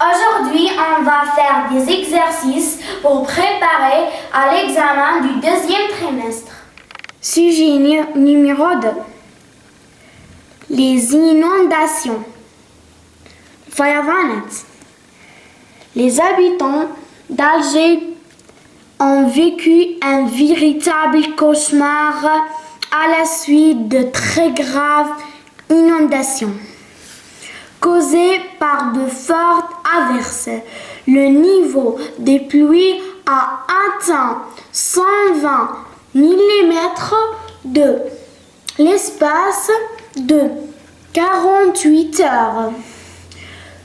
Aujourd'hui, on va faire des exercices pour préparer à l'examen du deuxième trimestre. Sujet numéro 2. Les inondations. Fayavanat. Les habitants d'Alger ont vécu un véritable cauchemar à la suite de très graves inondations causées par de fortes averses. Le niveau des pluies a atteint 120 mm de l'espace de 48 heures.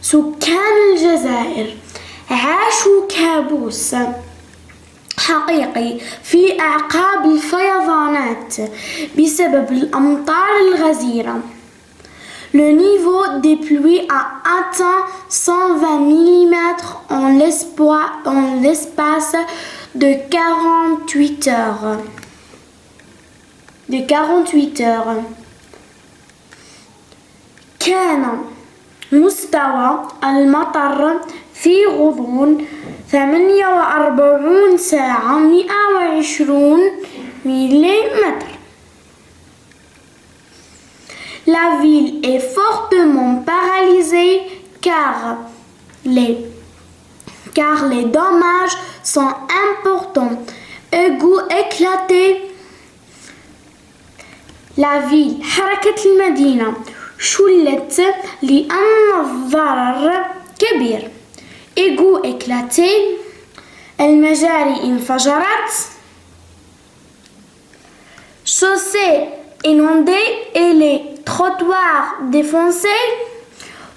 سكان الجزائر عاشوا كابوس حقيقي في أعقاب الفيضانات بسبب الأمطار الغزيرة. Le niveau des pluies a atteint 120 mm en l'espace de 48 heures. كان مستوى المطر في غضون 48 ساعة 120 ملم. La ville est fortement paralysée car les dommages sont importants. Égouts éclatés. La ville حركة المدينة شلت لأن الضرر كبير. Égouts éclatés. المجاري انفجرت. Chaussées inondées et les trottoirs défoncés.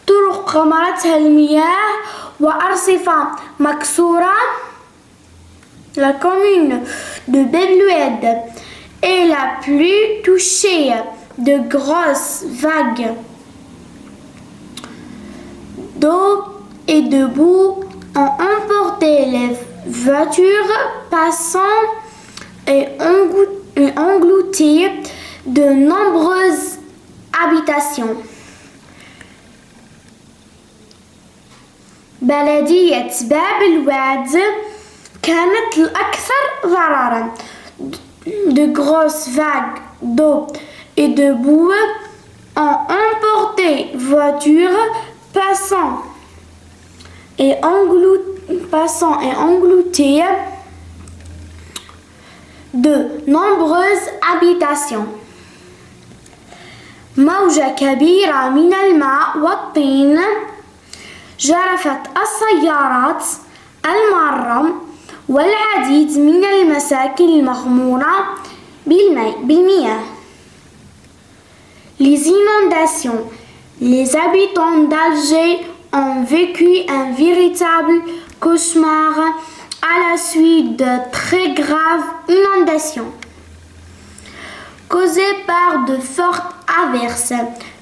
طرق غمرتها المياه وأرصفة مكسورة. La commune de Bebloued est la plus touchée. De grosses vagues d'eau et de boue ont emporté les voitures passant et englouti de nombreuses habitations. بلدية باب الواد كانت الأكثر ضرراً. De grosses vagues d'eau et de boue ont emporté voitures passant et englouti de nombreuses habitations. موجة كبيرة من الماء والطين جرفت السيارات المارة والعديد من المساكن المغمورة بالمياه. Les inondations. Les habitants d'Alger ont vécu un véritable cauchemar à la suite de très graves inondations causées par de fortes averses.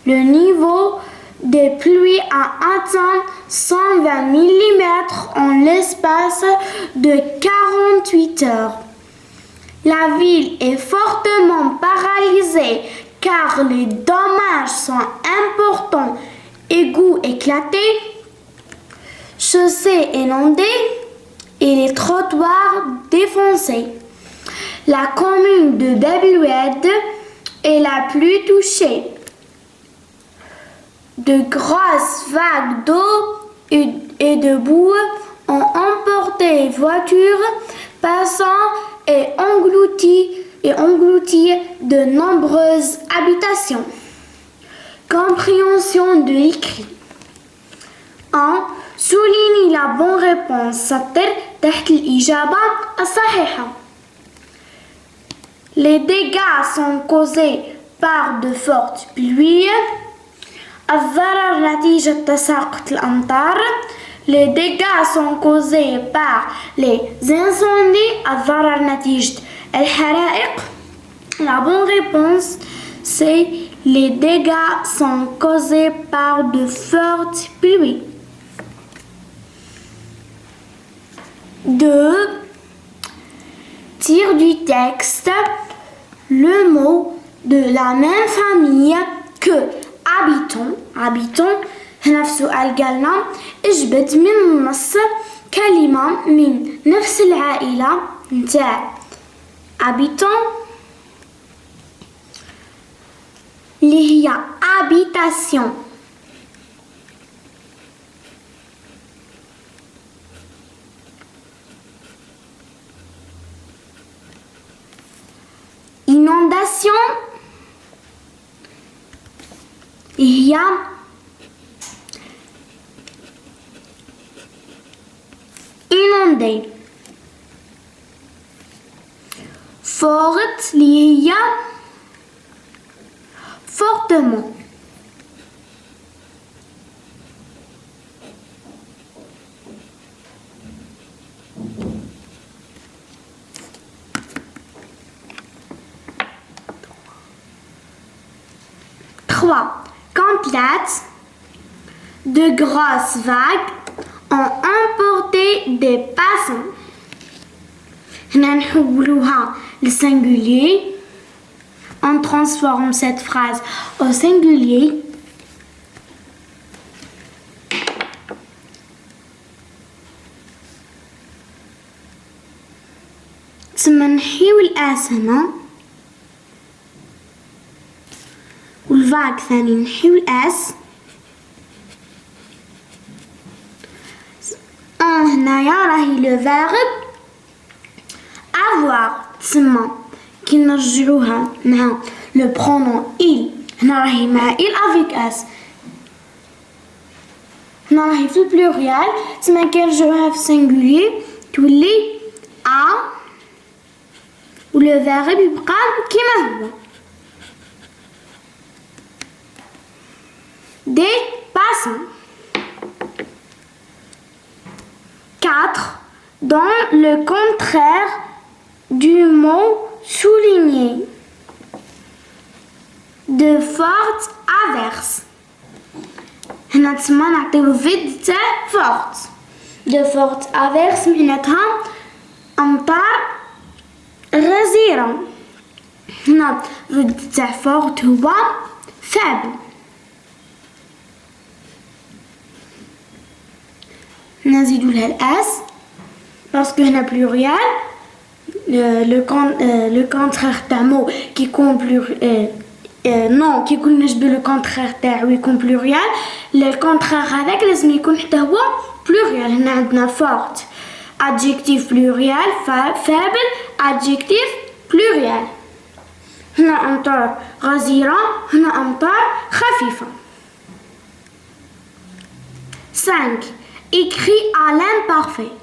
Le niveau des pluies a atteint 120 mm en l'espace de 48 heures. La ville est fortement paralysée car les dommages sont importants. Égouts éclatés, chaussées inondées et les trottoirs défoncés. La commune de Bebloued est la plus touchée. De grosses vagues d'eau et de boue ont emporté voitures passant et englouti de nombreuses habitations. Compréhension de l'écrit. 1. Souligne la bonne réponse. سطر تحت الإجابة الصحيحة. Les dégâts sont causés par de fortes pluies. الضرر نتيجة تساقط الأمطار. Les dégâts sont causés par les incendies. الضرر نتيجة الحرائق. La bonne réponse c'est les dégâts sont causés par de fortes pluies. 2. Tire du texte le mot de la même famille que habitant, هنا في سؤال قالنا اجبد من النص كلمة من نفس العائلة نتاع habitant اللي هي habitation. Inondation هي inondé. Forte اللي هي fortement. Quand de grosses vagues ont emporté des passants. هنا نحولوها للsingulier. On transforme cette phrase au singulier. تسمى نحيو الآس هنا والفاك ثاني نحيو الآس. هنايا راهي لو فيرب avoir تسمى كي نرجعوها مع لو برونون il. هنا راهي مع il avec اس. هنا راهي في البلوريال تسمى كي نرجعوها في السينغولي تولي ا ولو فيرب يبقى كيما هو. Des passants. 4. Dans le contraire du mot souligné. De fortes averses. هنا تسمى نعطيو فيد تاع forte. De fortes averses معناتها أمطار غزيرة. هنا فيد تاع forte هو faible. نزيدو لها الاس باسكو هنا بلوريال. لو كونترير تاع مو كي يكون نو كي يكون نجبد لو كونترير تاعو يكون بلوريال. الكونترير هذاك لازم يكون حتى هو بلوريال. هنا عندنا فورت adjectif بلوريال فابل adjectif بلوريال. هنا امطار غزيرة هنا امطار خفيفة. 5. Écrit à l'imparfait.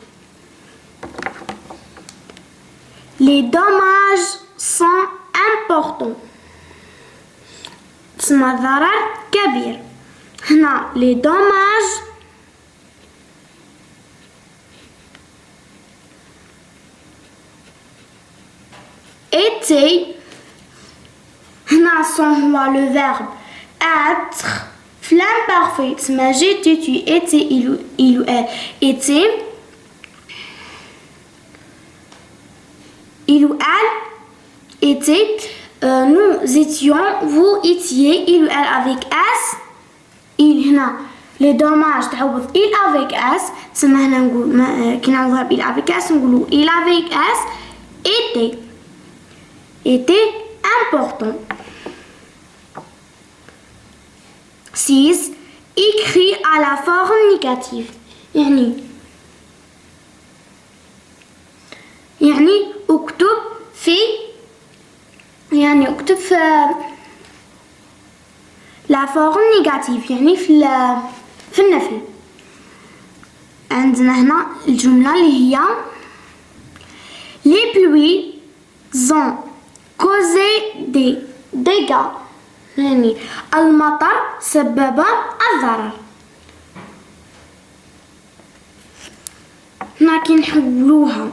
Les dommages sont importants. تسمى الضرر كبير. هنا les dommages étaient. هنا sont هو le verbe être. L'imparfait تسمى j'étais tu étais il ou elle était. Il ou elle était. Nous étions vous étiez il ou elle avec s. Il هنا les dommages تعوض il avec s تسمى هنا نقول كي نعوضها il avec s نقولو il avec s était important. 6. Écrit à la forme négative. يعني اكتب في لا فورم نيجاتيف يعني في النفي. عندنا هنا الجملة اللي هي les pluies ont causé des dégâts. يعني المطر سبب الضرر. هنا كي نحولوها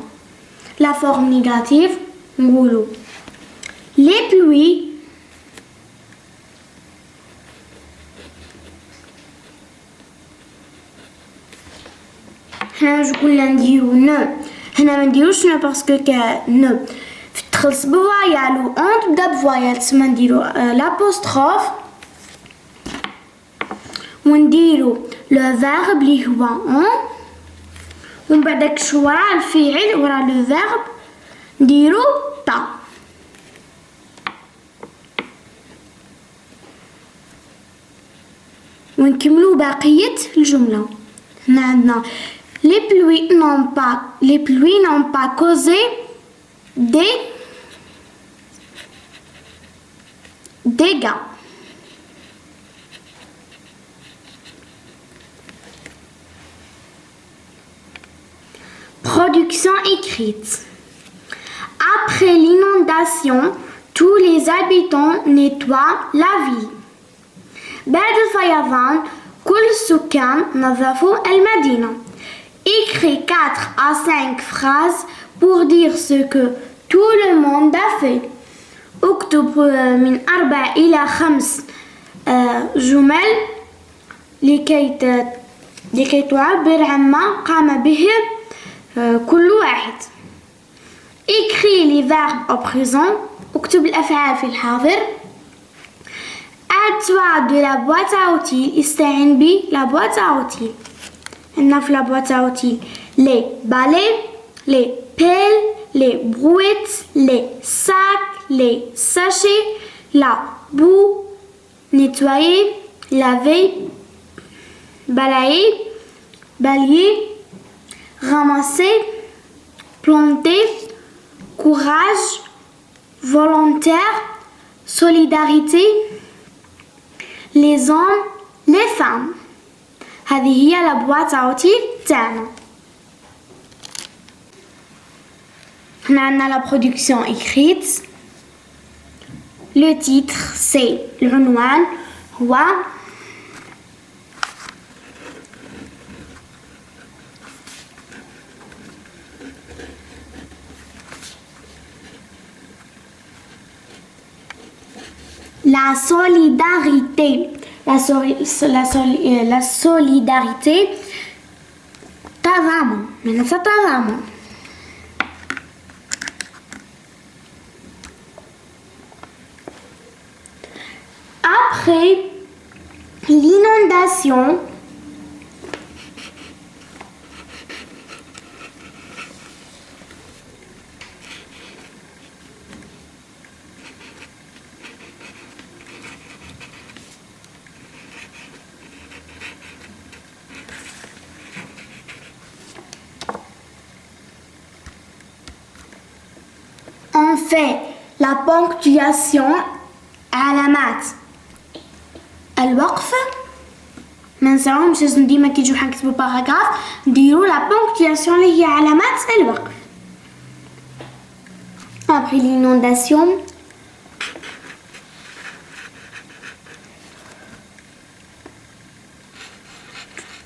لا فورم نيجاتيف نقولو les pluies هنا جو قلنا نديرو نو. هنا ما نديروش نو باسكو نو تخلص بفوايال و اون تبدا بفوايال تسمى نديرو لابوستروف ونديرو لو فيرب اللي هو اون ومن بعدك شو ورا الفعل ورا لو فيرب نديرو تا ونكملو بقية الجملة. هنا عندنا les pluies n'ont pas causé des dégâts. Production écrite. Après l'inondation, tous les habitants nettoient la ville. بعد الفيضان كل السكان نظفوا المدينة. Écris 4 à 5 phrases pour dire ce que tout le monde a fait. اكتب من 4 إلى 5 جمل لكي تعبر عما قام به كل واحد. Écris les verbes au présent. اكتب الأفعال في الحاضر. Aide-toi de la boîte à outils. استعن ب la boîte à outils. عندنا في la boîte à outils les balais, les pelles, les brouettes, les sacs, les sachets, la boue, nettoyer, laver, balayer, ramasser, planter, courage, volontaire, solidarité, les hommes, les femmes. هذه هي la boîte à outils تاعنا. هنا عندنا la production écrite. Le titre c'est العنوان هو la solidarité. La solidarité تضامن من تضامن. Après l'inondation, on fait la ponctuation علامات الوقف. ما نساوهمش لازم ديما كي نجيو حنكتبو باراغراف نديرو لا بونكتياسيون اللي هي علامات الوقف. Après l'inondation,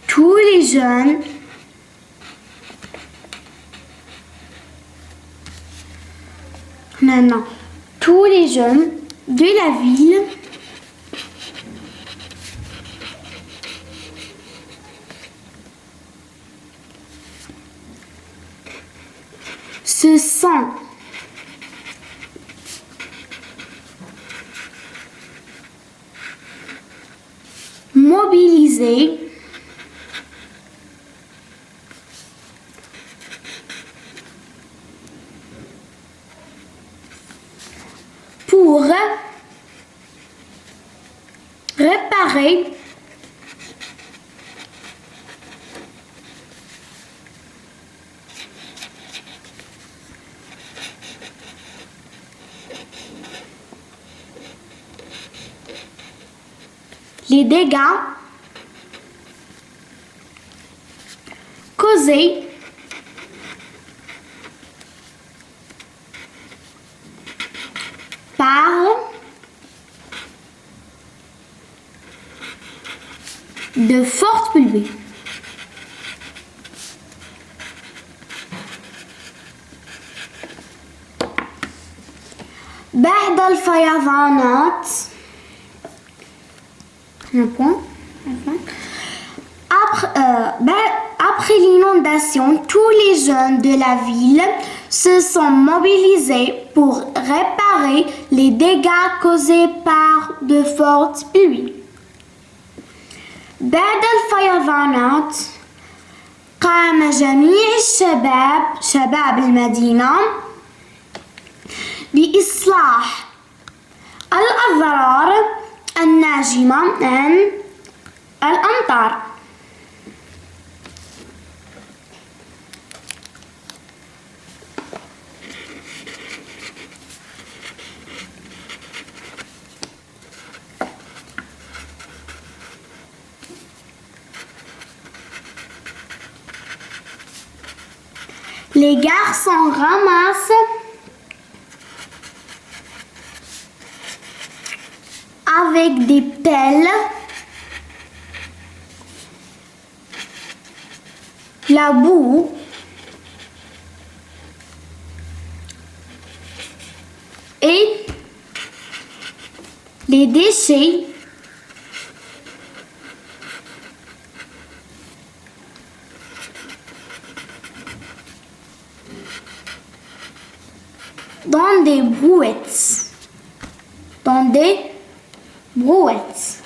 tous les jeunes tous les jeunes de la ville se sont mobilisés pour réparer les dégâts causés par de fortes pluies. بعد الفيضانات Après l'inondation, tous les jeunes de la ville se sont mobilisés pour réparer les dégâts causés par de fortes pluies. بعد الفيضانات قام جميع شباب المدينة بإصلاح الأضرار الناجمة عن الأمطار. Les garçons ramassent avec des pelles la boue et les déchets dans des brouettes.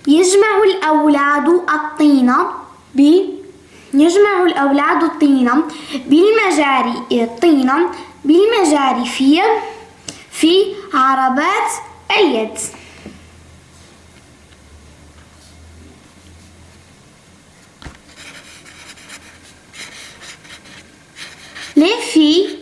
يجمع الأولاد الطين بالمجاري في عربات اليد. Les filles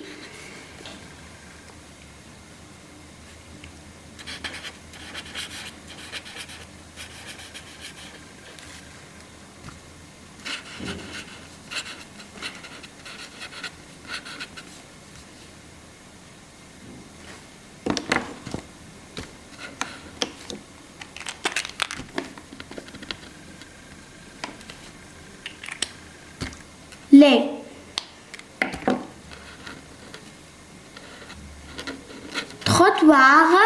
les trottoirs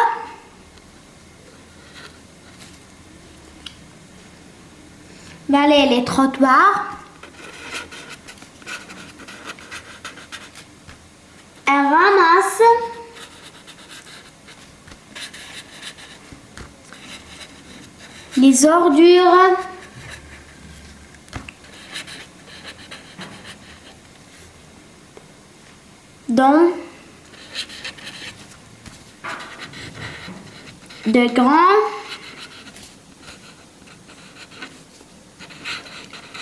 balaient les trottoirs. Elles ramassent les ordures dans de grands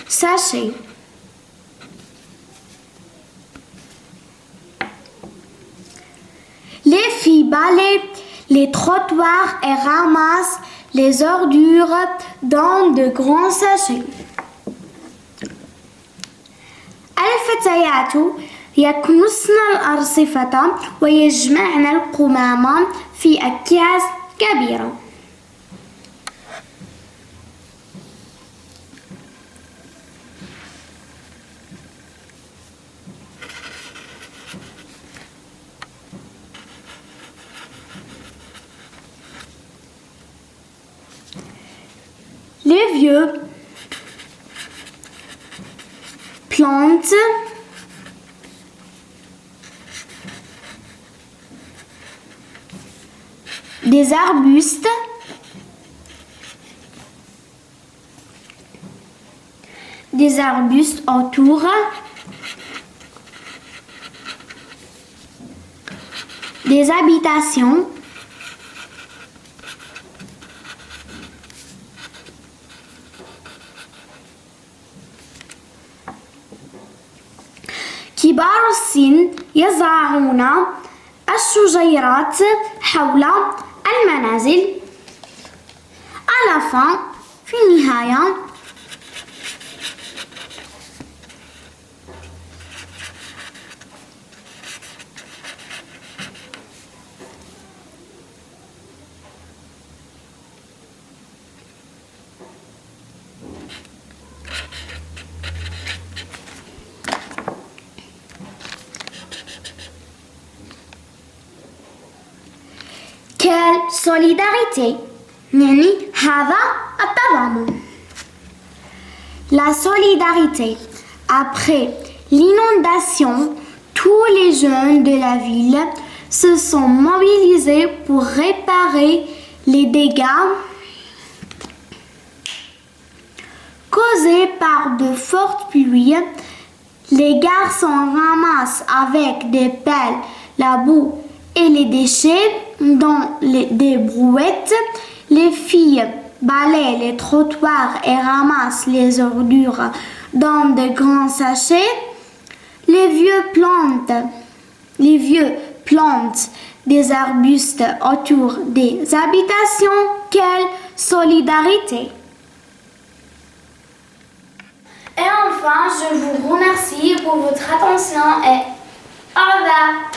sachets. Les filles balayent les trottoirs et ramassent les ordures dans de grands sachets. الفتيات يكنسن الأرصفة ويجمعن القمامة في أكياس كبيرة. Les vieux plantent des arbustes autour des habitations كبار السن يزرعون الشجيرات حول المنازل. À la fin, في النهاية quelle solidarité يعني هذا التضامن. La solidarité après l'inondation, tous les jeunes de la ville se sont mobilisés pour réparer les dégâts causés par de fortes pluies. Les garçons ramassent avec des pelles la boue et les déchets dans des brouettes. Les filles balayent les trottoirs et ramassent les ordures dans de grands sachets. Les vieux plantent des arbustes autour des habitations. Quelle solidarité! Et enfin, je vous remercie pour votre attention et au revoir.